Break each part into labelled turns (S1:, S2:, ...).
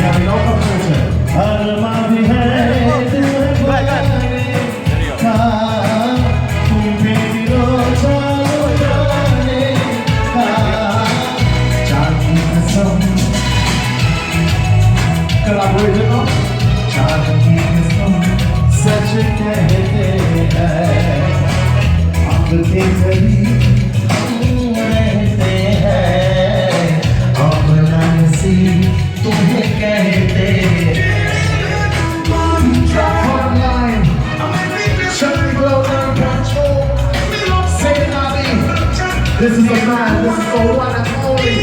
S1: Yeah, we know competition. Collaboration of Chandani Singh, सच कहते हैं अब के करीब रहते हैं अब नसी तुम्हें कहते Frontline Chutney Glow control Sept. This is a man, this is the one and only,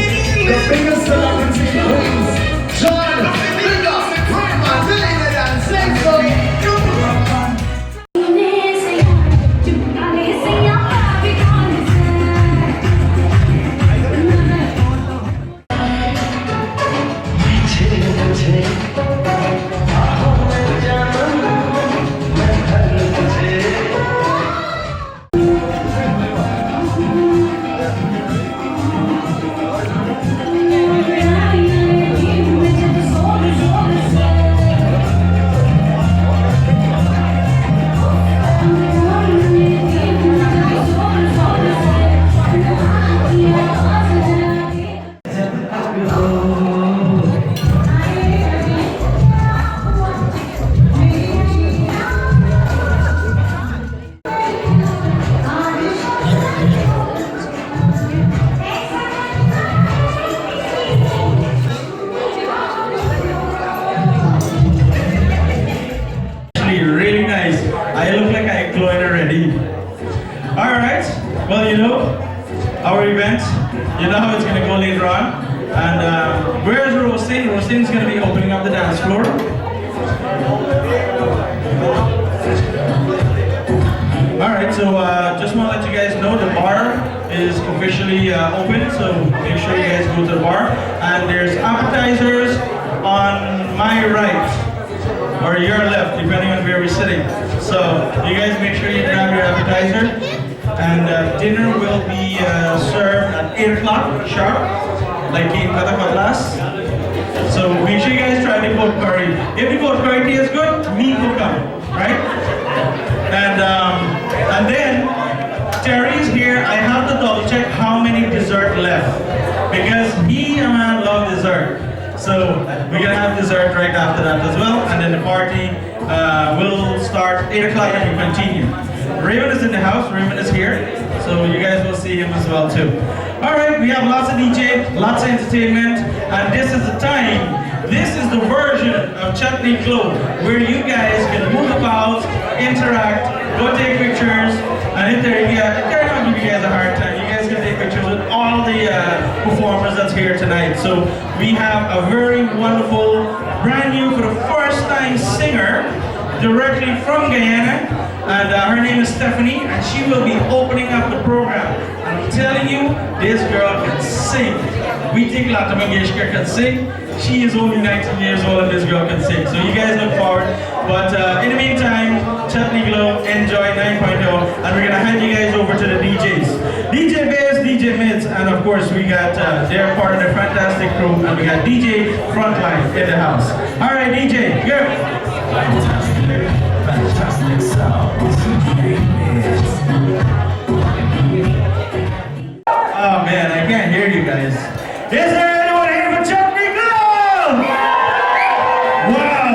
S1: the biggest celebrity queens, Dil-E-Nadan, sing for me.
S2: Our event, you know how it's going to go later on. And where's Rosin? Rosin's going to be opening up the dance floor. Alright, so just want to let you guys know the bar is officially open, so make sure you guys go to the bar. And there's appetizers on my right, or your left, depending on where we're sitting. So you guys make sure you grab your appetizer. And dinner will be served at 8 o'clock sharp, like in Katakatlas. So make sure you guys try the goat curry. If the goat curry tastes good, meat will come, right? And then Terry's here. I have to double check how many dessert left because he and I love dessert. So we're gonna have dessert right after that as well, and then the party will start 8 o'clock and we continue. Raymond is in the house, Raymond is here, so you guys will see him as well too. Alright, we have lots of DJ, lots of entertainment, and this is the time. This is the version of Chutney Glow, where you guys can move about, interact, go take pictures, and if they're not giving you guys a hard time, you guys can take pictures with all the performers that's here tonight. So we have a very wonderful, brand new, for the first time singer, directly from Guyana. And her name is Steffinie, and she will be opening up the program. And I'm telling you, this girl can sing. We think Lata Mangeshkar can sing. She is only 19 years old and this girl can sing. So you guys look forward. But in the meantime, Chutney Glow, enjoy 9.0. And we're gonna hand you guys over to the DJs. DJ Bass, DJ Mids, and of course we got, they're part of the fantastic crew, and we got DJ Frontline in the house. All right, DJ, go. Fantastic sounds. Oh man, I can't hear you guys. Is there anyone here for Chutney Glow? Wow!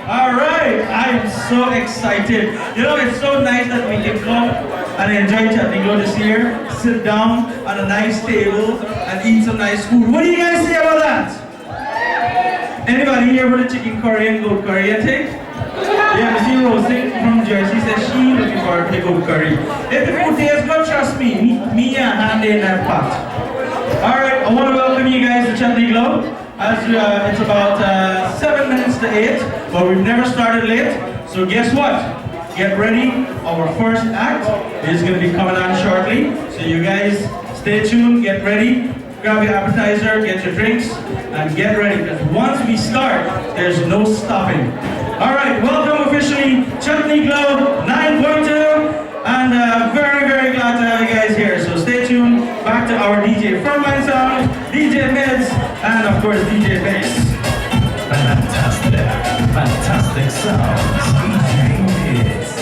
S2: Alright, I'm so excited. You know, it's so nice that we can come and enjoy Chutney Glow this year. Sit down on a nice table and eat some nice food. What do you guys say about that? Anybody here for the chicken curry and goat curry, I think? Yeah, we see Rosie from Jersey says she looking forward to the goat curry. If the food tastes good, trust me and hand in that pot. Alright, I want to welcome you guys to Chutney Glow. As it's about 7 minutes to 8, but we've never started late. So guess what? Get ready. Our first act is going to be coming on shortly. So you guys stay tuned, get ready. Grab your appetizer, get your drinks, and get ready, because once we start, there's no stopping. Alright, welcome officially, Chutney Glow 9.2, and very, very glad to have you guys here. So stay tuned, back to our DJ Frontline Soundz, DJ Mids, and of course DJ Bass.
S3: Fantastic sounds, DJ Hits.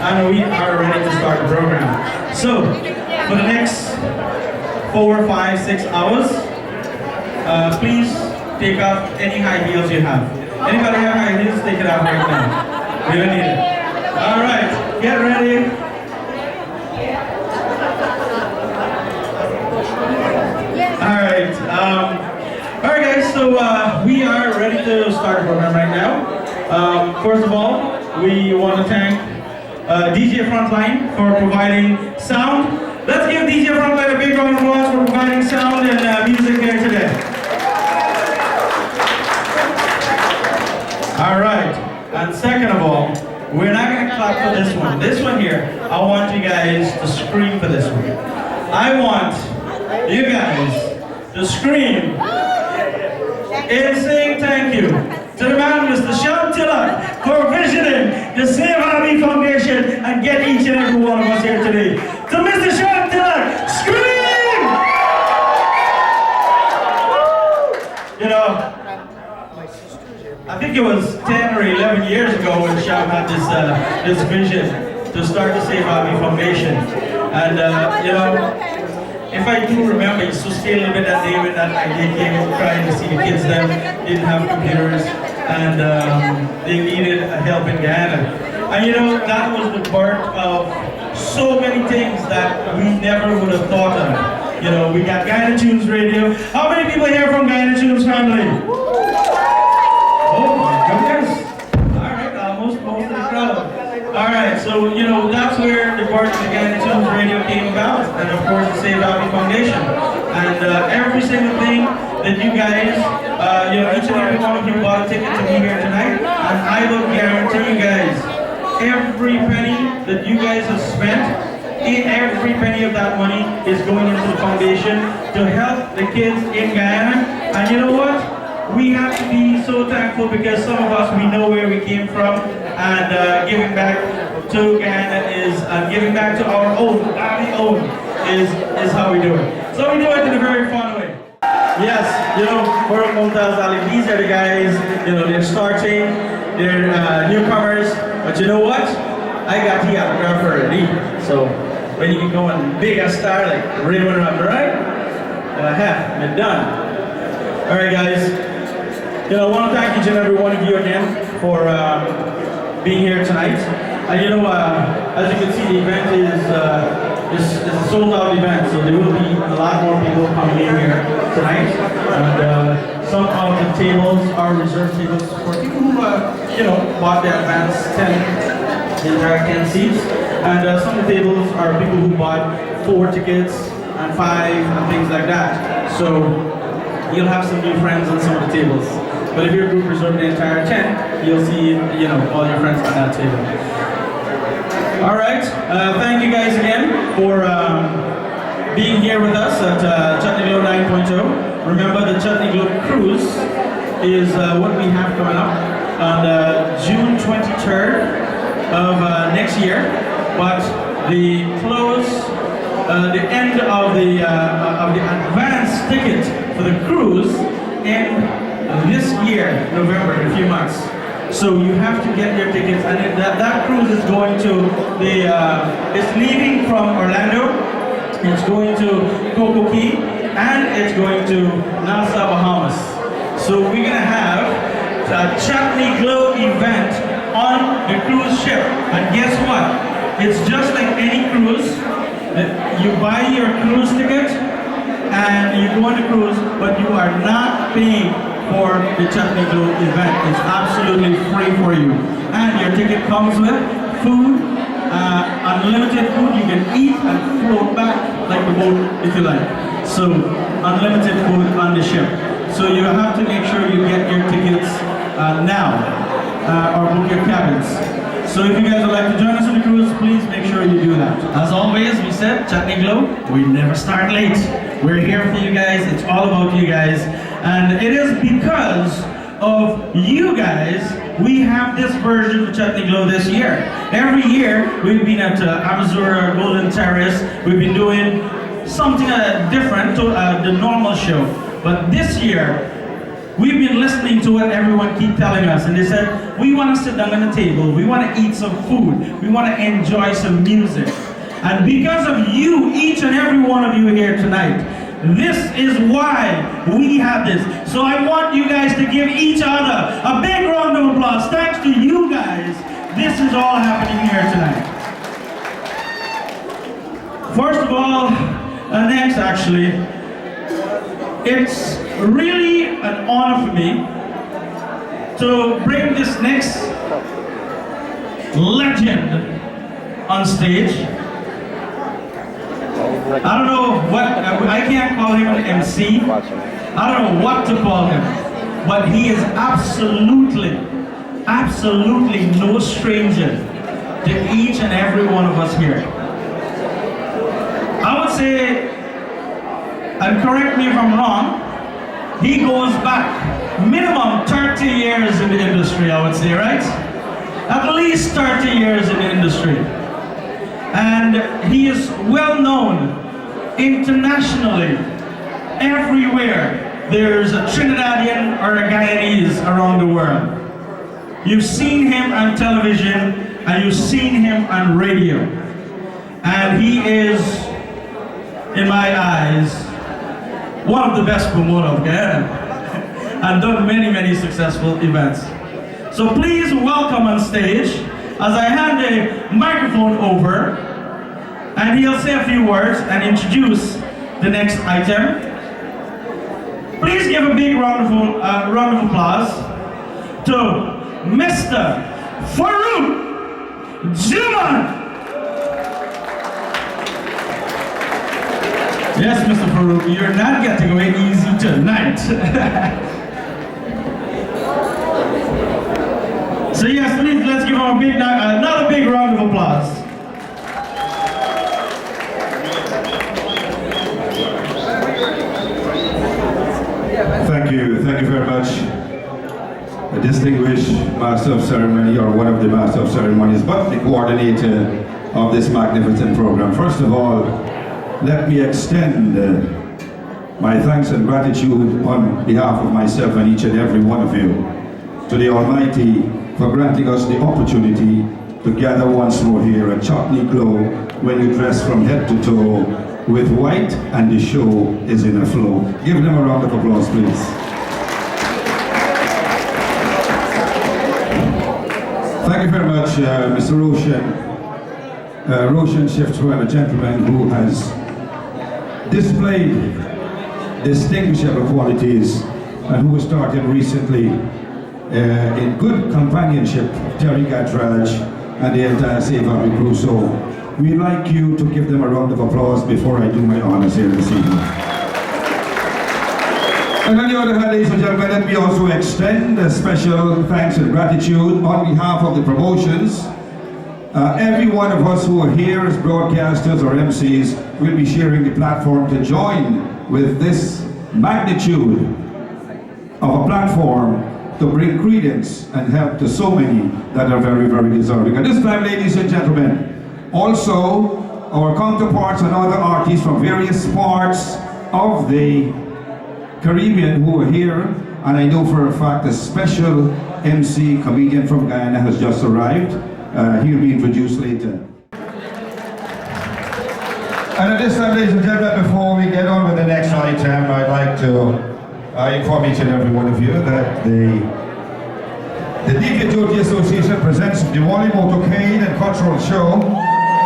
S2: And we are ready to start the program. So, for the next 4, 5, 6 hours, please take off any high heels you have. Anybody have high heels? Take it off right now. We don't need it. All right, get ready. All right, guys. So we are ready to start the program right now. First of all, we want to thank DJ Frontline for providing sound. Let's give DJ Frontline a big round of applause for providing sound and music here today. All right, and second of all, we're not going to clap for this one. This one here, I want you guys to scream for this one. I want you guys to scream and sing thank you to the man, Mr. Rajan Tiwari, for visioning the Save Army Foundation and get each and every one of us here today. To Mr. Rajan Tiwari, scream! You know, I think it was 10 or 11 years ago when Shiv had this vision to start the Save Army Foundation. And you know, if I do remember, it's so still a little bit that day when that idea came out, crying to see the kids then didn't have computers and they needed help in Guyana. And you know, that was the birth of so many things that we never would have thought of. You know, we got Guyana Tunes Radio. How many people here from Guyana Tunes family? Oh my goodness. Alright, most of the crowd. Alright, so you know, that's where the birth of the Guyana Tunes Radio came about, and of course the Save Army Foundation. And every single thing that you guys, you know, each and every one of you bought a ticket to be here tonight, and I will guarantee you guys, every penny that you guys have spent, every penny of that money is going into the foundation to help the kids in Guyana. And you know what? We have to be so thankful because some of us, we know where we came from, and giving back to Guyana is, giving back to our own, is how we do it. So we do it in a very fun way. Yes, you know, Farouk Muntazzli, these are the guys, you know, they're starting, they're newcomers, but you know what? I got the autograph already. So when you can go and big a star like Raymond Ramnarine, we're done. Alright guys, you know, I want to thank each and every one of you again for being here tonight. And you know, as you can see, the event is a sold out event, so there will be a lot more people coming in here tonight. And some of the tables are reserved tables for people who, you know, bought the advance 10, the entire 10 seats. And some of the tables are people who bought 4 tickets and 5 and things like that. So you'll have some new friends on some of the tables. But if your group reserved the entire 10, you'll see, you know, all your friends on that table. All right, thank you guys again for being here with us at Chutney Glow 9.0. Remember, the Chutney Glow cruise is what we have coming up on June 23rd of next year. But the close, the end of the advance ticket for the cruise in this year, November, in a few months. So you have to get your tickets, and that cruise is going to the, it's leaving from Orlando, it's going to Coco Key, and it's going to Nassau, Bahamas. So we're gonna have a Chutney Glow event on the cruise ship, and guess what? It's just like any cruise. You buy your cruise ticket and you go on the cruise, but you are not paying for the Chutney Glow event. It's absolutely free for you. And your ticket comes with food, unlimited food. You can eat and float back like the boat if you like. So unlimited food on the ship. So you have to make sure you get your tickets now or book your cabins. So if you guys would like to join us on the cruise, please make sure you do that. As always, we said, Chutney Glow, we never start late. We're here for you guys, it's all about you guys. And it is because of you guys, we have this version of Chutney Glow this year. Every year, we've been at Amazura Golden Terrace, we've been doing something different to the normal show. But this year, we've been listening to what everyone keep telling us, and they said, we want to sit down on the table, we want to eat some food, we want to enjoy some music. And because of you, each and every one of you here tonight, this is why we have this. So I want you guys to give each other a big round of applause. Thanks to you guys, this is all happening here tonight. First of all, next actually, it's really an honor for me to bring this next legend on stage. I don't know what, I can't call him an MC. I don't know what to call him, but he is absolutely no stranger to each and every one of us here. I would say, and correct me if I'm wrong, he goes back minimum 30 years in the industry, I would say, right? At least 30 years in the industry. And he is well known internationally. Everywhere there's a Trinidadian or a Guyanese around the world. You've seen him on television and you've seen him on radio. And he is, in my eyes, one of the best promoters of Guyana and done many successful events. So please welcome on stage as I hand the microphone over and he'll say a few words and introduce the next item. Please give a big round of applause to Mr. Farouk Muntazzli. Yes, Mr. Farouk, you're not getting away easy tonight. So yes, please, let's give him a big, another big round of applause.
S4: Thank you very much. A distinguished Master of Ceremony, or one of the Master of Ceremonies, but the coordinator of this magnificent program. First of all, let me extend my thanks and gratitude on behalf of myself and each and every one of you to the Almighty for granting us the opportunity to gather once more here at Chutney Glow when you dress from head to toe with white and the show is in a flow. Give them a round of applause, please. Thank you very much, Mr. Roshan Shiv, a gentleman who has displayed distinguishable qualities and who was started recently in good companionship, Terry Gatraj and the entire Seva crew. So we'd like you to give them a round of applause before I do my honors here this evening. And on the other hand, ladies and gentlemen, let me also extend a special thanks and gratitude on behalf of the promotions. Every one of us who are here as broadcasters or MCs will be sharing the platform to join with this magnitude of a platform to bring credence and help to so many that are very deserving. At this time, ladies and gentlemen, also our counterparts and other artists from various parts of the Caribbean who are here, and I know for a fact a special MC comedian from Guyana has just arrived. He'll be introduced later. And at this time, ladies and gentlemen, before we get on with the next item, I'd like to inform each and every one of you that the DJ Frontline Association presents the Bollywood Motorcade and Cultural Show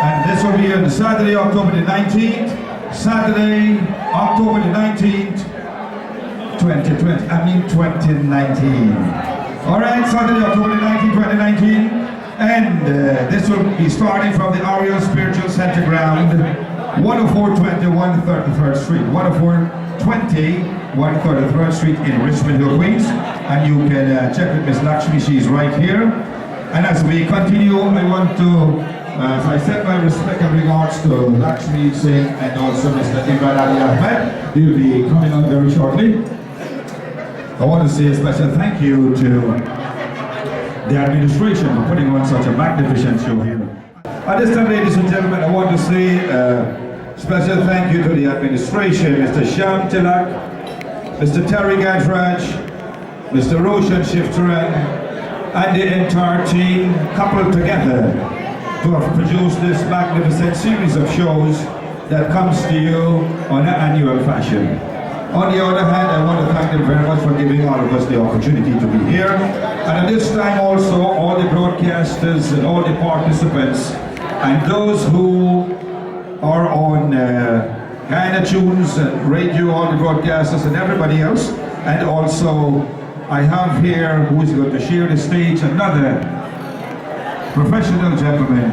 S4: And this will be on Saturday, October the 19th. Saturday, October the 19th, 2019. Alright, Saturday, October the 19th, 2019. And this will be starting from the Oriole Spiritual Center ground, 10420 133rd Street. 10420 133rd Street in Richmond Hill, Queens. And you can check with Miss Lakshmi, she's right here. And as we continue, I want to, as I said, my respect and regards to Lakshmi Singh and also Mr. Imran Ali Ahmed. They'll be coming on very shortly. I want to say a special thank you to the administration for putting on such a magnificent show here. At this time, ladies and gentlemen, I want to say special thank you to the administration, Mr. Shyam Tilak, Mr. Terry Gajraj, Mr. Roshan Shiftaran, and the entire team coupled together to have produced this magnificent series of shows that comes to you on an annual fashion. On the other hand, I want to thank them very much for giving all of us the opportunity to be here. And at this time also, all the broadcasters and all the participants and those who are on Guyana Tunes and radio, all the broadcasters and everybody else. And also, I have here who is going to share the stage another professional gentleman.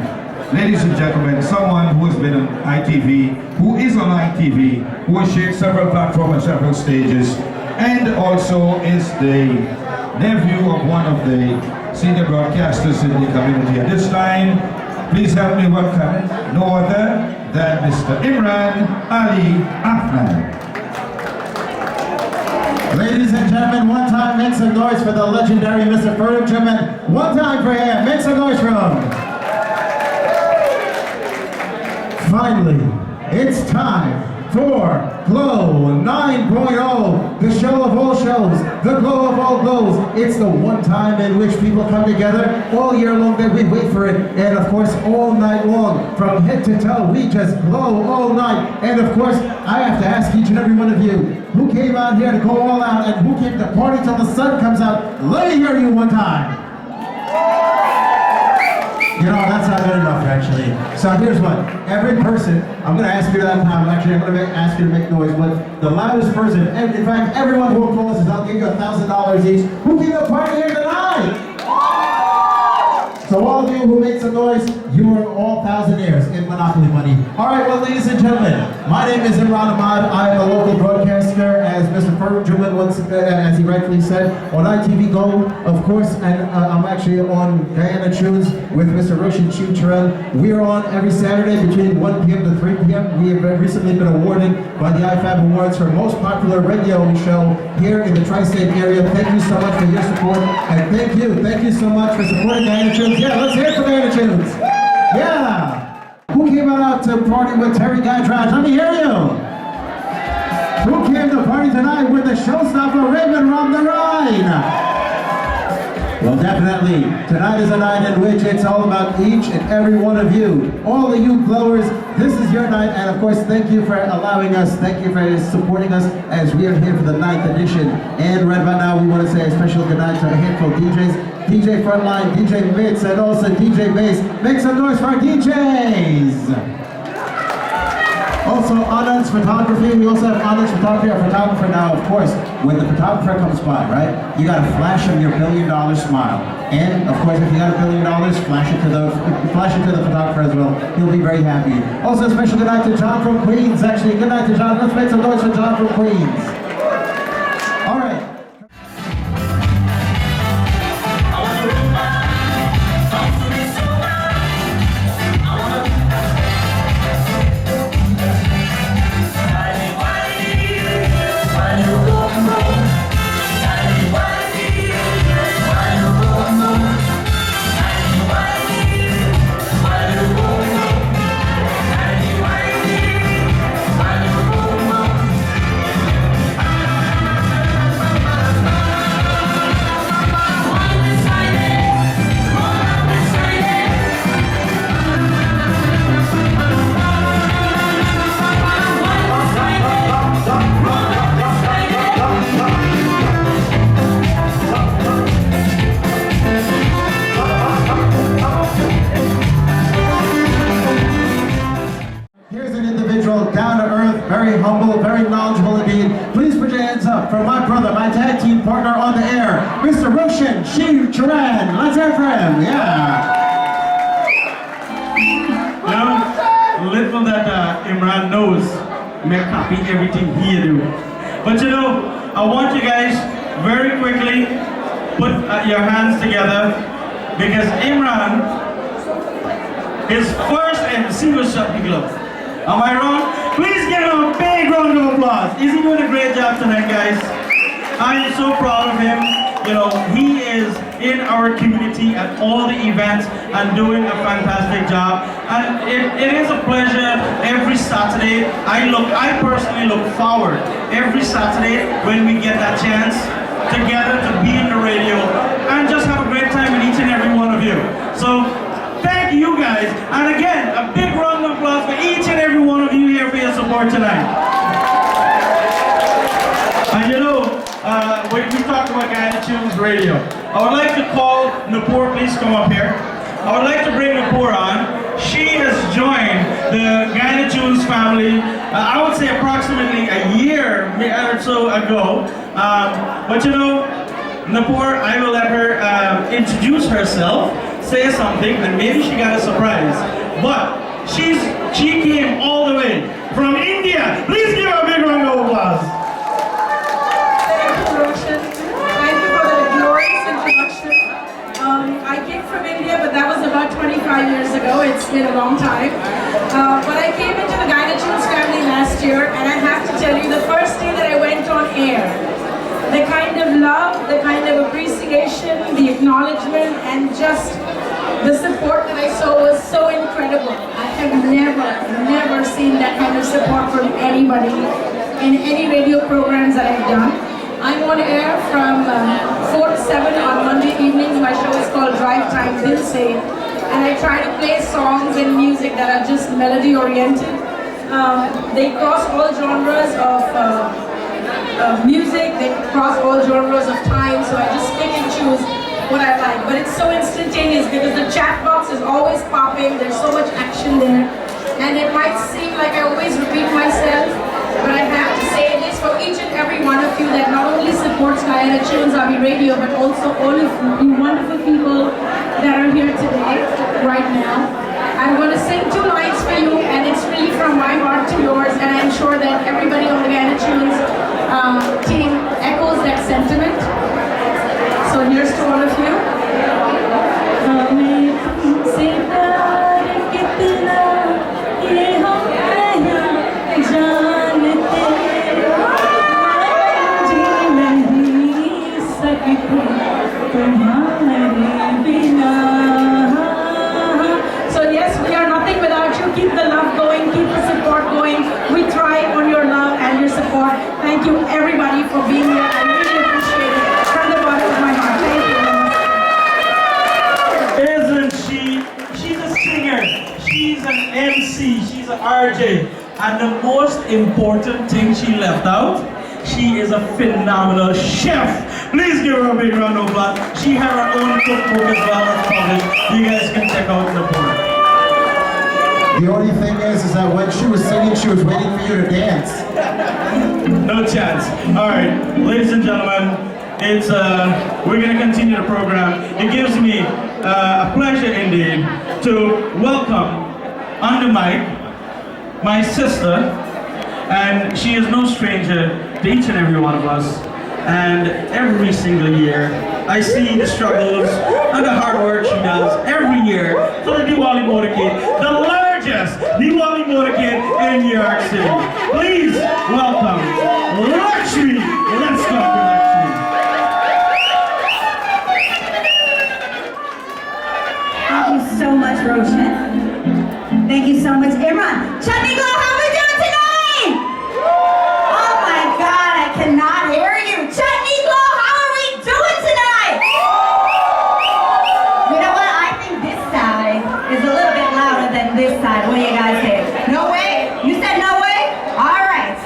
S4: Ladies and gentlemen, someone who has been on ITV, who is on ITV, who has shared several platforms and several stages, and also is the nephew of one of the senior broadcasters in the community. At this time, please help me welcome no other than Mr. Imran Ali Ahmed.
S5: Ladies and gentlemen, one time make some noise for the legendary Mr. Farouk Muntazzli. One time for him, make some noise for him. Finally, it's time for Glow 9.0, the show of all shows, the glow of all glows. It's the one time in which people come together all year long that we wait for it. And of course, all night long, from head to toe, we just glow all night. And of course, I have to ask each and every one of you, who came out here to go all out and who came to party till the sun comes out? Let me hear you one time. You know, that's not good enough, actually. So here's what, every person, I'm going to ask you that time, actually I'm going to ask you to make noise, but the loudest person, and in fact, everyone who applauds, I'll give you $1,000 each. Who came to party here tonight? So all of you who make some noise, you are all thousandaires in Monopoly money. All right, well, ladies and gentlemen, my name is Imran Ahmad. I am a local broadcaster, as Mr. Farouk Muntazzli once, as he rightfully said, on ITV Go, of course, and I'm actually on Guyana Tunes with Mr. Roshan Shiftaran. We are on every Saturday between 1 p.m. to 3 p.m. We have recently been awarded by the IFAB Awards for most popular radio show here in the tri-state area. Thank you so much for your support, and thank you so much for supporting Guyana Tunes. Yeah, let's hear it for Guyana Tunes. Yeah. Who came out to party with Terry Gajraj? Let me hear you. Who came to party tonight with the showstopper Raymond Ramnarine? Well, definitely, tonight is a night in which it's all about each and every one of you. All of you glowers, this is your night, and of course, thank you for allowing us, thank you for supporting us as we are here for the 9th edition. And right about now, we want to say a special good night to a handful of DJs, DJ Frontline, DJ Mitz, and also DJ Bass. Make some noise for our DJs! Also, Anand's Photography. We also have Anand's Photography, our photographer now, of course. When the photographer comes by, right, you gotta flash him your $1 billion smile. And, of course, if you got $1 billion, flash it to the photographer as well. He'll be very happy. Also, a special good night to John from Queens, actually. Good night to John. Let's make some noise for John from Queens. All right. from my brother, my tag team partner on the air, Mr. Roshan Shiv Charan. Let's hear for him. Yeah.
S2: You know, little that Imran knows, may copy everything he do. But you know, I want you guys very quickly put your hands together because Imran, his first MC was Chutney Glow. Am I wrong? Please give him a big round of applause. Is he doing a great job tonight, guys? I am so proud of him. You know, he is in our community at all the events and doing a fantastic job. And it is a pleasure every Saturday. I personally look forward every Saturday when we get that chance together to be in the radio and just have a great time with each and every one of you. So thank you guys. And again, a big round of applause for each and every one of you here for your support tonight. And you know, we talked about Guyana Tunes Radio. I would like to call Nupur, please come up here. I would like to bring Nupur on. She has joined the Guyana Tunes family, I would say approximately a year or so ago. But you know, Nupur, I will let her introduce herself, say something, and maybe she got a surprise. But she came all the way from India. Please give her a big round of applause.
S6: Thank you for the glorious introduction. I came from India, but that was about 25 years ago. It's been a long time. But I came into the Guyana Tunes family last year, and I have to tell you, the first day that I went on air, the kind of love, the kind of appreciation, the acknowledgement, and just the support that I saw was so incredible. I have never seen that kind of support from anybody in any radio programs that I've done. I'm on air from 4 to 7 on Monday evenings. My show is called Drive Time Dil-E, and I try to play songs and music that are just melody oriented. They cross all genres of music, they cross all genres of time, so I just pick and choose what I like. But it's so instantaneous because the chat box is always popping, there's so much action there. And it might seem like I always repeat myself, but I have to say this for each and every one of you that not only supports Guyana Tunes Radio, but also all of you wonderful people that are here today, right now. I'm going to sing 2 lines for you, and it's really from my heart to yours, and I'm sure that everybody on the Guyana Tunes team echoes that sentiment. So here's to all of you. So yes, we are nothing without you. Keep the love going, keep the support going. We thrive on your love and your support. Thank you everybody for being here. I really appreciate it from the bottom of my heart. Thank you.
S2: Isn't she? She's a singer, she's an MC, she's an RJ. And the most important thing she left out, she is a phenomenal chef. Please give her a big round of applause. She has her own cookbook as well as published. You guys can check out the book.
S5: The only thing is that when she was singing, she was waiting for you to dance.
S2: No chance. All right, ladies and gentlemen, it's we're gonna continue the program. It gives me a pleasure indeed to welcome on the mic my sister, and she is no stranger to each and every one of us. And every single year, I see the struggles and the hard work she does every year for the Diwali motorcade, the largest Diwali motorcade in New York City. Please welcome Lakshmi. Let's go to Lakshmi.
S7: Thank you so much, Roshan. Thank you so much, Imran. Chutney Glow, how are we doing tonight? Oh my God, I cannot hear you. Chutney Glow, how are we doing tonight? You know what? I think this side is a little bit louder than this side. What do you guys say? No way? You said no way? All right.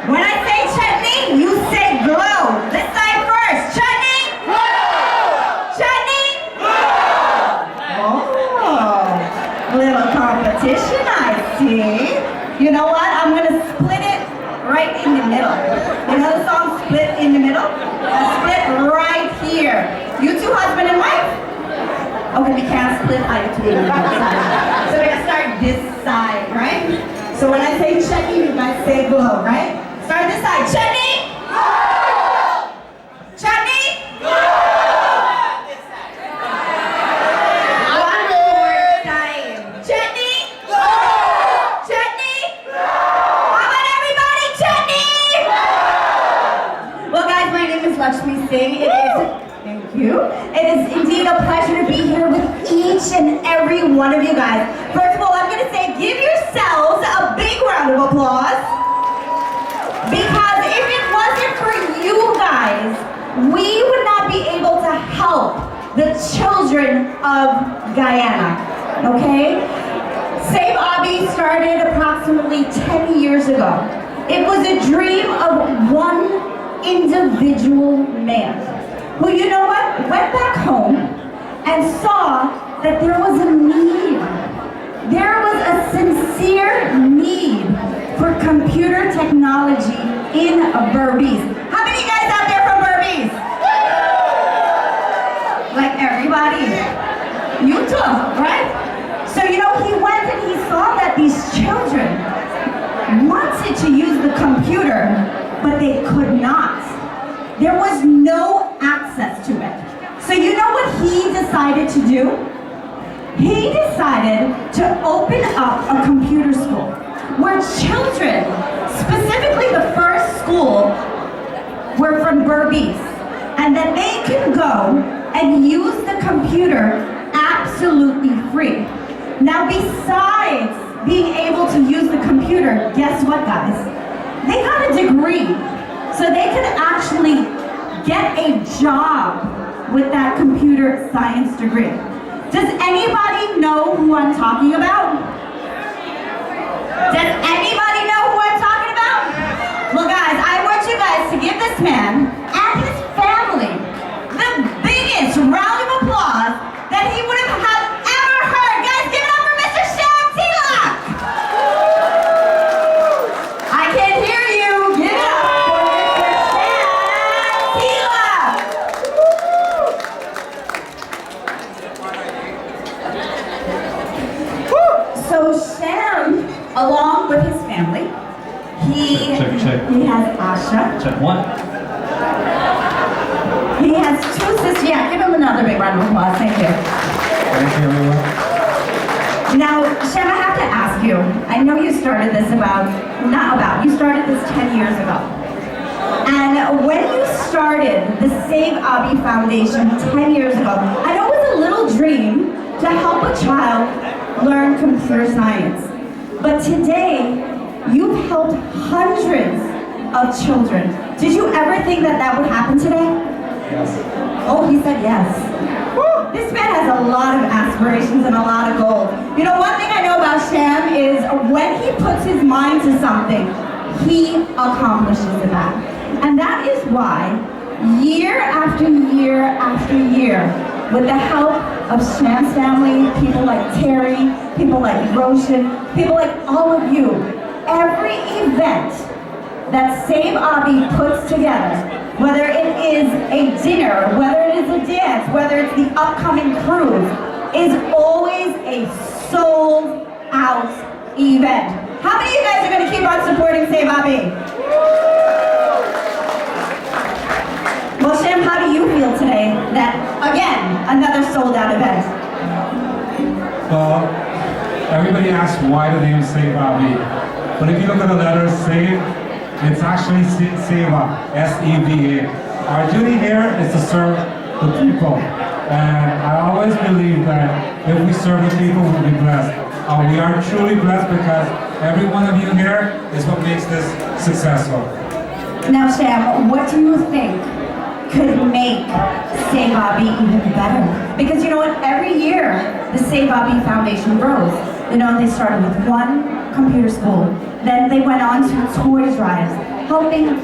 S7: When I say chutney, you say glow. This side first. Chutney? Glow! Chutney? Glow! Oh, a little competition, I see. You know what? I'm gonna split it right in the middle. You know the song Okay, we can't split height to the side. So we're gonna start this side, right? So when I say Chutney, you guys say glow, right? Start this side. Chutney! Chutney! One more time. Chutney! Chutney! How about everybody? Chutney! Well guys, my name is Lakshmi Singh. Thank you. It is indeed a pleasure to be here with each and every one of you guys. First of all, I'm going to say give yourselves a big round of applause. Because if it wasn't for you guys, we would not be able to help the children of Guyana. Okay? Save Abi started approximately 10 years ago. It was a dream of one individual man who, you know what, went back home and saw that there was a need. There was a sincere need for computer technology in Berbice. How many guys out there from Berbice? Like everybody. You too, right? So, you know, he went and he saw that these children wanted to use the computer, but they could not. There was no access to it. So you know what he decided to do? He decided to open up a computer school where children, specifically the first school, were from Berbice, and that they can go and use the computer absolutely free. Now besides being able to use the computer, guess what guys? They got a degree. So they can actually get a job with that computer science degree. Does anybody know who I'm talking about? Does anybody know who I'm talking about? Well guys, I want you guys to give this man and his family the biggest round of applause that he would have ever heard. Guys, give it up for Mr. Sham Tilak! I can't hear you. Give it up. So Sham, along with his family, he has Asha.
S8: Check one.
S7: He has two sisters. Yeah, give him another big round of applause. Thank you.
S8: Thank you, everyone.
S7: Now, Sham, I have to ask you. I know you started this you started this 10 years ago. And when you started the Save Abi Foundation 10 years ago, I know it was a little dream to help a child learn computer science. But today, you've helped hundreds of children. Did you ever think that that would happen today?
S8: Yes.
S7: Oh, he said yes. Woo! This man has a lot of aspirations and a lot of goals. You know, one thing I know about Sham is when he puts his mind to something, he accomplishes that. And that is why, year after year after year, with the help of Sham's family, people like Terry, people like Roshan, people like all of you, every event that Save Abi puts together, whether it is a dinner, whether it is a dance, whether it's the upcoming cruise, is always a sold-out event. How many of you guys are going to keep on supporting Save Abi? Well, Sham, how do you feel today that, again, another sold-out event?
S9: Well, everybody asks why the name Save Abi. But if you look at the letters Save, it's actually Seva, S-E-V-A. Our duty here is to serve the people. And I always believe that if we serve the people, we'll be blessed. We are truly blessed because every one of you here is what makes this successful.
S7: Now, Sham, what do you think could make Save Abi even better? Because you know what, every year the Save Abi Foundation grows. You know, they started with one computer school, then they went on to toy drives, helping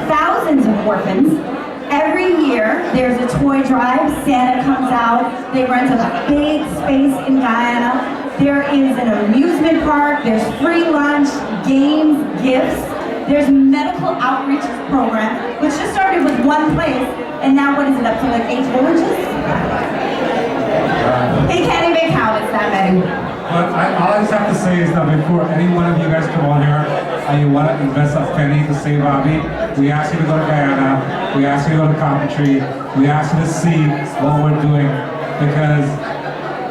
S7: thousands of orphans. Every year there's a toy drive, Santa comes out, they rent a big space in Guyana. There is an amusement park, there's free lunch, games, gifts. There's medical outreach program, which just started with one place, and now what is it, up to like 8 villages? He can't even count, it's that many.
S9: But all I just have to say is that before any one of you guys come on here and you want to invest a penny to save Abby, we ask you to go to Guyana, we ask you to go to Coventry, we ask you to see what we're doing. Because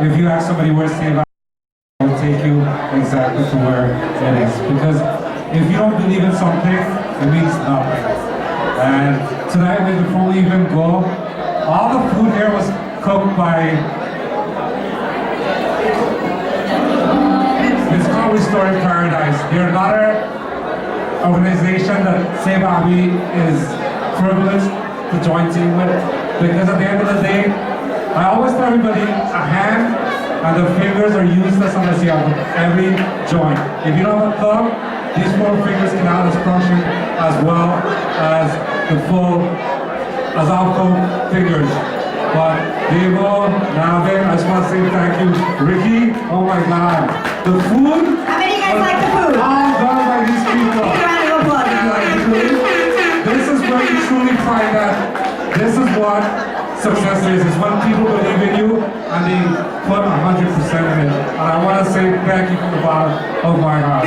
S9: if you ask somebody where Save Abby, it will take you exactly to where it is. Because if you don't believe in something, it means nothing. And tonight, before we even go, all the food here was cooked by, it's called Restoring Paradise. They're another organization that Save Abby is privileged to join team with. Because at the end of the day, I always tell everybody, a hand and the fingers are useless unless you have every joint. If you don't have a thumb, these 4 fingers can have function as well as the full Azalco fingers. But Devo, Nave, I just want to say thank you. Ricky, oh my God. The food.
S7: How many of you guys like the food?
S9: All done by these people.
S7: Round of applause.
S9: This is where you truly find that this is what success is when people believe in you and they put 100% in it. And I want to say thank you from the bottom of my heart.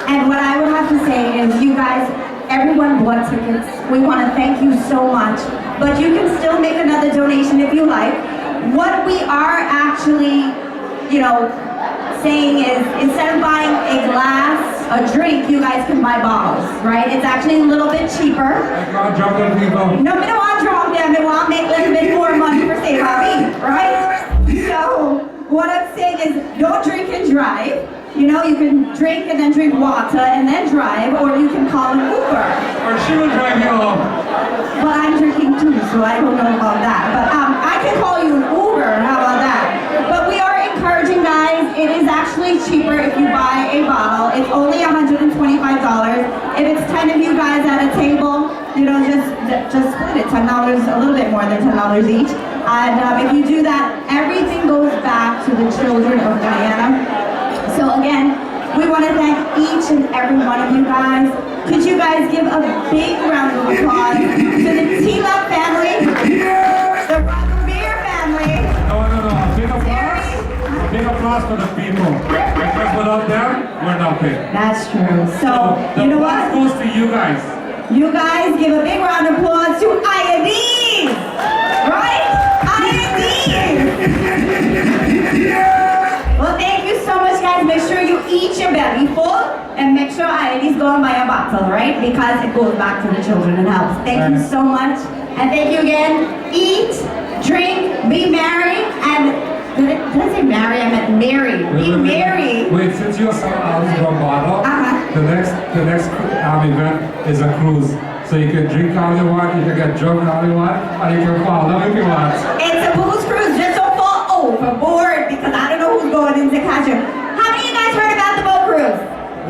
S7: And what I would have to say is, you guys, everyone bought tickets. We want to thank you so much. But you can still make another donation if you like. What we are actually, saying is, instead of buying a glass, a drink, you guys can buy bottles, right? It's actually a little bit cheaper. No, we don't want drunk them. We want to make a little bit more money for Save Abby, right? So what I'm saying is, don't drink and drive. You can drink and then drink water and then drive, or you can call an Uber.
S9: Or she will drive you home.
S7: Well, I'm drinking too, so I don't know about that. But I can call you an Uber, how about that? But we are encouraging, guys, it is actually cheaper if you buy a bottle. It's only $125. If it's 10 of you guys at a table, just split it, $10, a little bit more than $10 each. And if you do that, everything goes back to the children of Guyana. So again, we want to thank each and every one of you guys. Could you guys give a big round of applause to the T-Love family, the Ramnarine family.
S9: No, a big applause. A big applause for the people. Because without them, we're nothing.
S7: That's true. So you know what?
S9: The applause goes to you guys.
S7: You guys give a big round of applause to INDs, right? INDs. Well, thank you so much, guys. Make sure you eat your belly full and make sure INDs go and buy a bottle, right? Because it goes back to the children and helps. Thank you so much. And thank you again. Eat, drink, be merry, and did I say marry? I meant marry. Be merry.
S9: Wait, since you're selling Ali's rum bottle, the next event is a cruise. So you can drink all you want, you can get drunk all you want, and you can fall down if you want.
S7: It's a booze cruise, just don't fall overboard, because I don't know who's going into Kaja. How many of you guys heard about the boat cruise?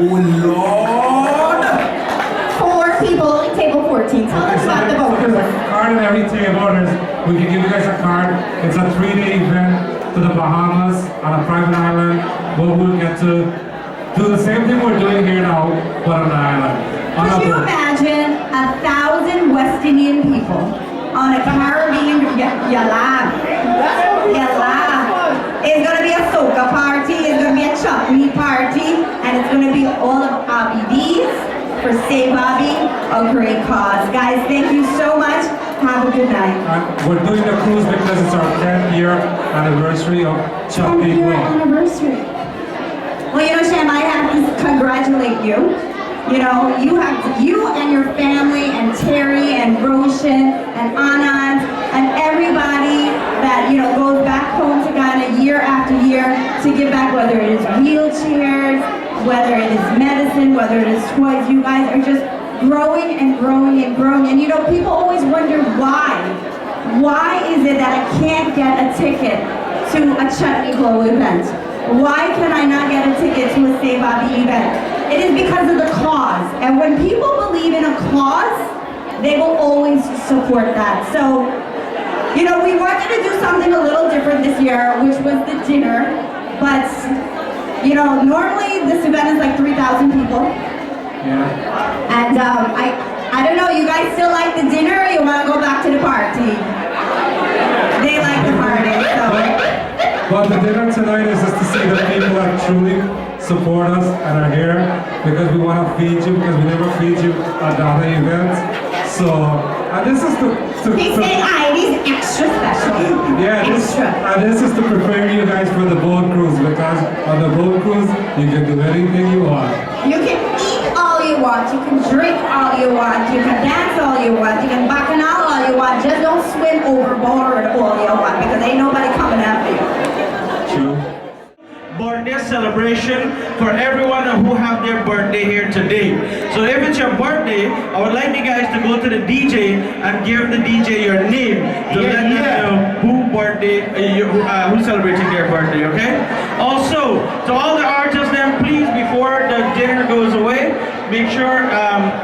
S1: Oh Lord!
S7: 4 people, only table 14. Tell us about the boat cruise.
S9: There's a card in every table. We can give you guys a card. It's a 3-day event to the Bahamas on a private island where we'll get to do the same thing we're doing here now, but on the island.
S7: Could you imagine 1,000 West Indian people on a Caribbean, you laugh. It's going to be a soca party, it's going to be a chutney party, and it's going to be all of ABDs for Save Abby, a great cause. Guys, thank you so much. Have a good night.
S9: We're doing the cruise because it's our 10th year anniversary of Chutney Glow.
S7: 10th year anniversary. Well, Shem, I have to congratulate you. You and your family and Terry and Roshan and Anand and everybody that, goes back home to Ghana year after year to give back, whether it is wheelchairs, whether it is medicine, whether it is toys. You guys are just growing and growing and growing. And people always wonder why. Why is it that I can't get a ticket to a Chutney Glow event? Why can I not get a ticket to a Save Abby event? It is because of the cause. And when people believe in a cause, they will always support that. So, we wanted to do something a little different this year, which was the dinner. But, normally this event is like 3,000 people.
S9: Yeah.
S7: And I don't know, you guys still like the dinner or you want to go back to the party? They like the party, so.
S9: But the dinner tonight is just to see the people that truly support us and are here because we want to feed you, because we never feed you at the other events. So, and this is
S7: He's saying he's extra special.
S9: Yeah, this is to prepare you guys for the boat cruise, because on the boat cruise you can do anything you want.
S7: You can eat all you want, you can drink all you want, you can dance all you want, you can bacchanal all you want, just don't swim overboard all you want because ain't nobody coming after you.
S9: True.
S2: Birthday celebration for everyone who have their birthday here today. So if it's your birthday, I would like you guys to go to the DJ and give the DJ your name to let them know who's celebrating their birthday, okay? Also, to all the artists then, please, before the dinner goes away, make sure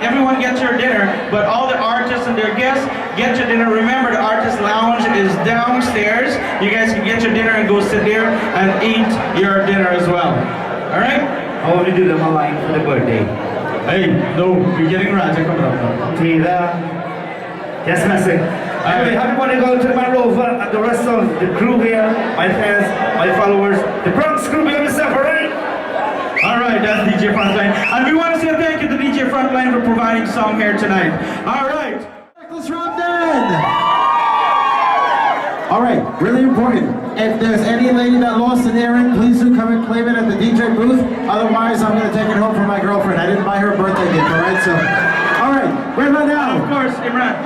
S2: everyone gets your dinner, but all the artists and their guests get your dinner. Remember, the artist lounge is downstairs. You guys can get your dinner and go sit there and eat your dinner as well. All right?
S8: I want to do them a line for the birthday.
S2: Hey, no, you're getting Raja coming up now.
S8: Yes, Messi. Anyway, happy birthday go to my rover and the rest of the crew here, my fans, my followers, the Bronx crew, be on yourself, alright?
S2: Alright, that's DJ Frontline. And we want to say thank you to DJ Frontline for providing song here tonight. Alright.
S5: Recklez Ramdin! Alright, really important. If there's any lady that lost an earring, please do come and claim it at the DJ booth. Otherwise, I'm going to take it home for my girlfriend. I didn't buy her a birthday gift, alright? So, alright, right about now.
S2: Of course, Imran,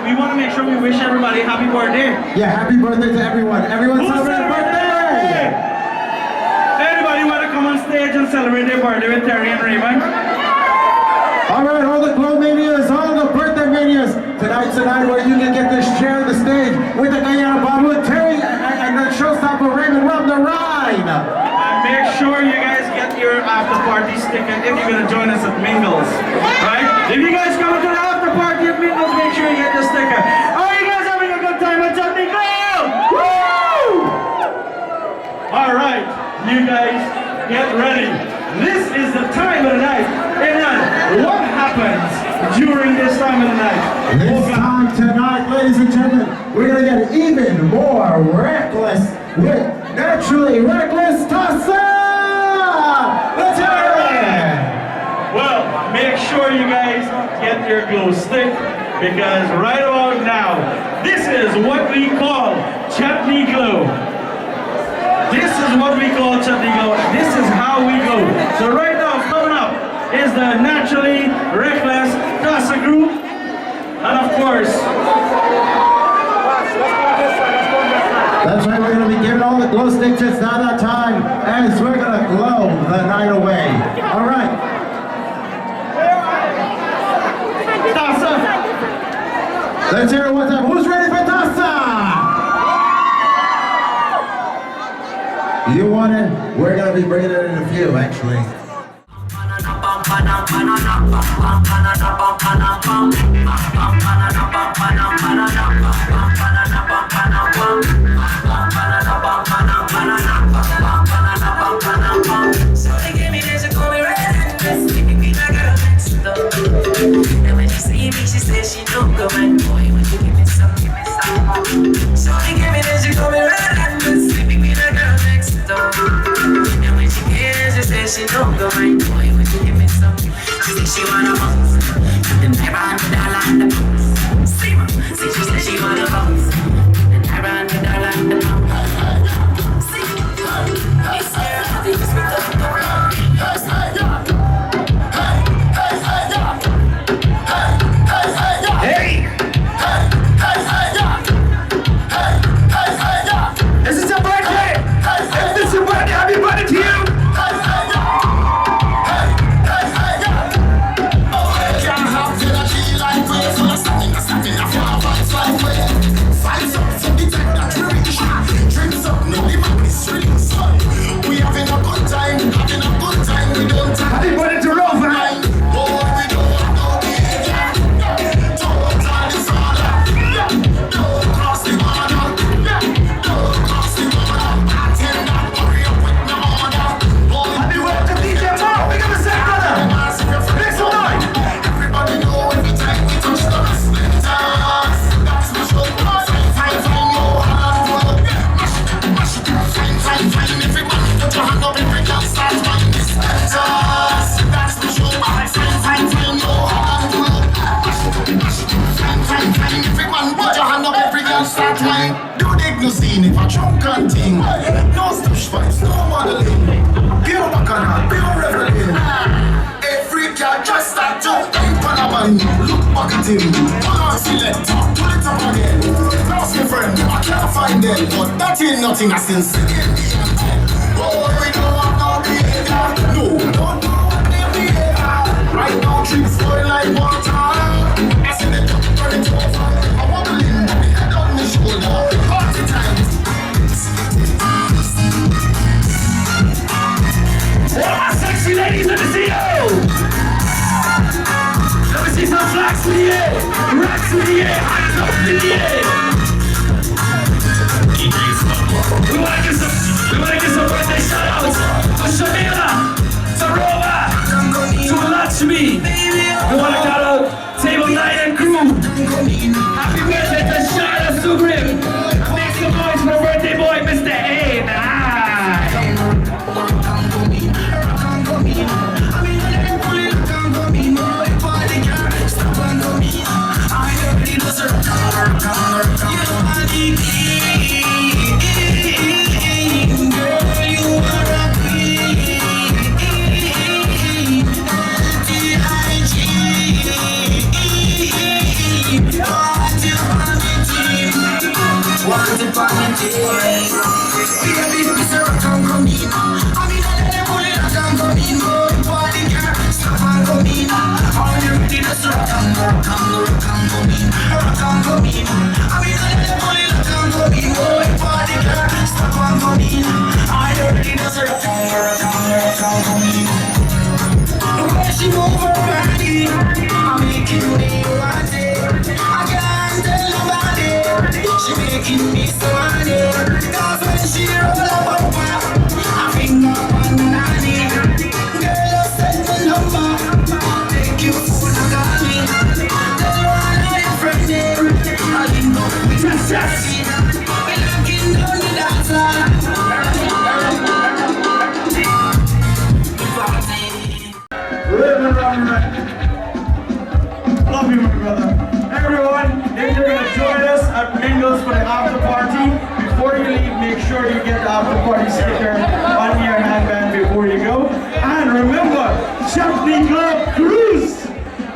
S2: we want to make sure we wish everybody happy birthday.
S5: Yeah, happy birthday to everyone. Everyone celebrate their birthday!
S2: Anybody want to come on stage and celebrate their birthday with Terry and Raymond?
S5: Alright, all the Glow Manias, all the birthday manias. Tonight's the night where you can get to share the stage with the Guyana Bollywood, Terry and the showstopper Raymond Ramnarine.
S2: And make sure you guys get your after party sticker if you're going to join us at Mingles. Right? If you guys come to the after party at Mingles, make sure you get the sticker. Are you guys having a good time at Chutney Glow? Woo! Alright, you guys get ready. This is the time of the night. Imran, what happens during this time of the night?
S5: This time tonight, ladies and gentlemen, we're going to get even more reckless with Naturally Recklez Tassa! Let's hear it!
S2: Well, make sure you guys get your glow stick, because right about now, this is what we call Chutney Glow. This is what we call Chutney Glow. This is how we go. So right now, coming up is the Naturally Recklez Tassa group. And of course,
S5: that's right, we're going to be giving all the glow sticks. It's not that time, as we're going to glow the night away. All right.
S2: Tassa.
S5: Let's hear it one time. Who's ready for Tassa? You want it? We're going to be bringing it in a few, actually.
S10: So they gave me this, call me Recklez, make me like a Mexico. And when she see me, she says she don't go, man, boy, when you give me some, give me some more. So they gave me this, call me Recklez, make me like a Mexico. And when she gets, she says she don't go, man, boy, when you give me some. She says she wanna bounce, and I run the dollar and the pounds. See, she says she wanna bounce, and I run the dollar and the pounds.
S8: This is your birthday! If this is your birthday, happy birthday to you! Can't have to the tree like this, so something,
S1: start wine. Do the no scene if a drunk and ting. No stush vibes, no modeling. Pure bacchanal, pure reveling. Every cat just start to think on a man. Look back at him, pull on selector, pull it up again. Lost my friend, I can't find them. But that ain't nothing I still see. Oh, we don't have no behavior. No, don't know what they behavior. Right now, trips flowing like water. I see the top turn it over. I'm wobbling, my head on my shoulder. Party time.
S8: All my sexy ladies, let me see you! Let me see some flags in the air, racks in the air, hands up in the air. We wanna get some birthday shout-outs to Shamila, to Roma, to Lakshmi. We wanna call out Table 9 and crew. Happy birthday to Shara Subrim. Make some noise for the birthday boy, Mr. A9.
S1: She move her body, I'm making me want it. I can't tell nobody, she making me so honey. Cause when she roll up I finger on the nanny. Girl, send the number, take you for the gummy. Tell her I know your friend there, I didn't know with the sassy. We're knocking down the dancer.
S2: Raymond Ramnarine. Love you, my brother. Everyone, if you're going to join us at Mingles for the after party, before you leave, make sure you get the after party sticker on your handband before you go. And remember, Chutney Glow Cruise!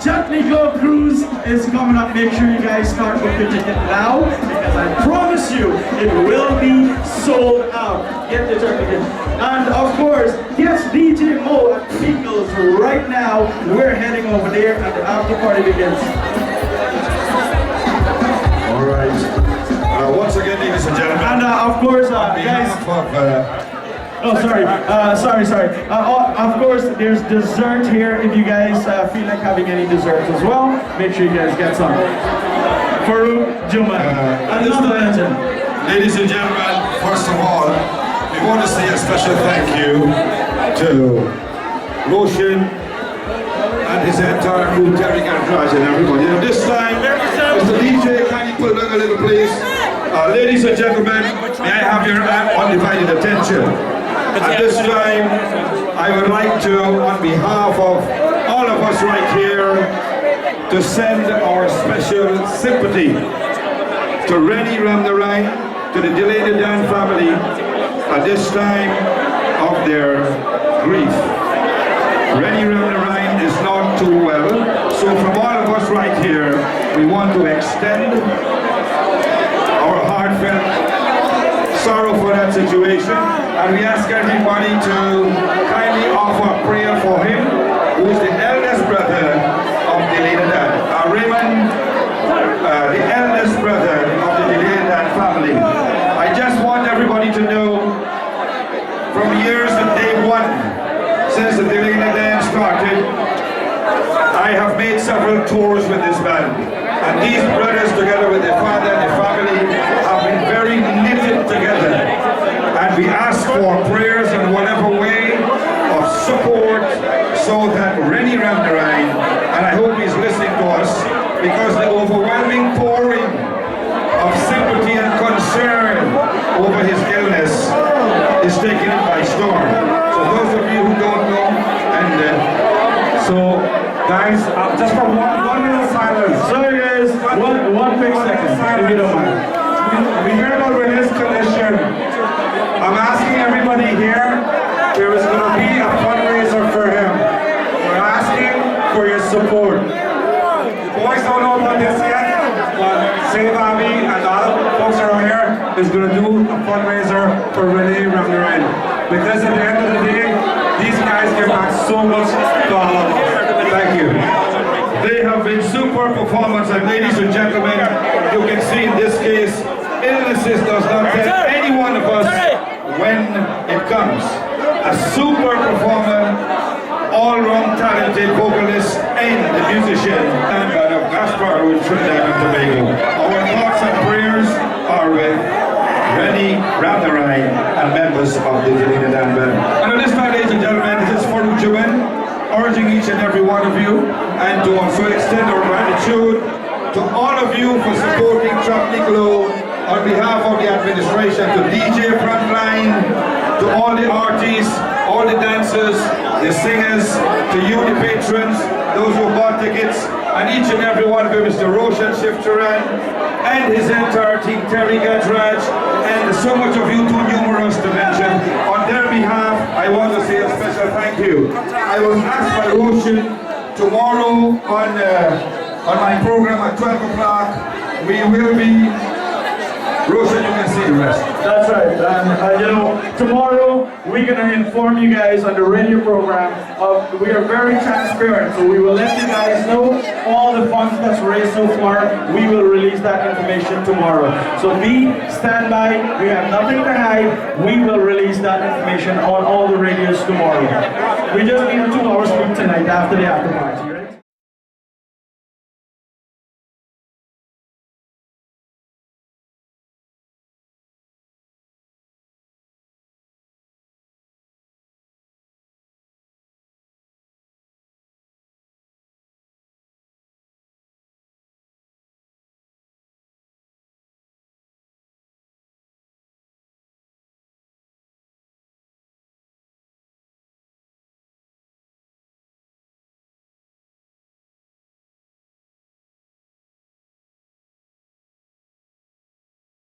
S2: Chutney Glow Cruise is coming up. Make sure you guys start with your ticket now, because I promise you, it will be sold out. Get the ticket. And of course, yes, DJ Mo at Mingles right now. We're heading over there and the after party begins.
S4: All right. Once again, ladies and gentlemen.
S2: And of course, guys. Oh, sorry. Of course, there's dessert here. If you guys feel like having any dessert as well, make sure you guys get some. Farouk Muntazzli Shakira.
S4: Ladies and gentlemen, first of all, we want to say a special thank you to Roshan and his entire crew, Terry and Raj and everybody. And this time, Mr. DJ, can you pull back a little, please? Ladies and gentlemen, may I have your undivided attention? At this time, I would like to, on behalf of all of us right here, to send our special sympathy to Raymond Ramnarine, to the Dil-E-Nadan family, at this time of their grief. Raymond Ramnarine is not too well, so from all of us right here, we want to extend our heartfelt sorrow for that situation, and we ask everybody to kindly offer prayer for him, who is the eldest brother of Dil-E-Nadan. Raymond, the eldest brother of the Dil-E-Nadan family. I just want everybody to know, from years of day one, since the Dil-E-Nadan started, I have made several tours with this band. And these brothers, together with their father and their family, have been very knitted together. And we ask for prayers in whatever way of support so that Raymond Ramnarine, and I hope he's listening to us, because the overwhelming pouring of sympathy and concern over his illness is taking it by storm. So those of you who don't know,
S9: guys, just for one minute silence.
S2: Sorry guys, one quick second, if you don't mind.
S9: we heard about Renee's condition. I'm asking everybody here, there is going to be a fundraiser for him. We're asking for your support. The boys don't know about this yet, but Save Avi and all the folks around here is going to do a fundraiser for Raymond Ramnarine. Because at the end of the day, these guys give back so much to all of us. Thank you.
S4: They have been super performance, and ladies and gentlemen, you can see in this case, illnesses does not tell any one of us when it comes. A super performer, all-round talented vocalist and the musician and of Gaspar with Trinidad and Tobago. Our thoughts and prayers are with Raymond Ramnarine and members of the Dil-E-Nadan band. And at this time, ladies and gentlemen, this is Farouk Muntazzli, urging each and every one of you and to also extend our gratitude to all of you for supporting Chutney Glow on behalf of the administration, to DJ Frontline, to all the artists, all the dancers, the singers, to you the patrons, those who bought tickets, and each and every one of you, Mr. Roshan Shiftaran and his entire team, Terry Gadraj, and so much of you too numerous to mention. On their behalf, I want to say a special thank you. I was asked by Roshan tomorrow on my program at 12 o'clock, we will be, Roshan, you can see the rest.
S2: That's right, and you know, tomorrow we're going to inform you guys on the radio program of, we are very transparent, so we will let you guys know all the funds that's raised so far. We will release that information tomorrow. So stand by, we have nothing to hide, we will release that information on all the radios tomorrow. We just need a 2 hour sleep tonight after the after party.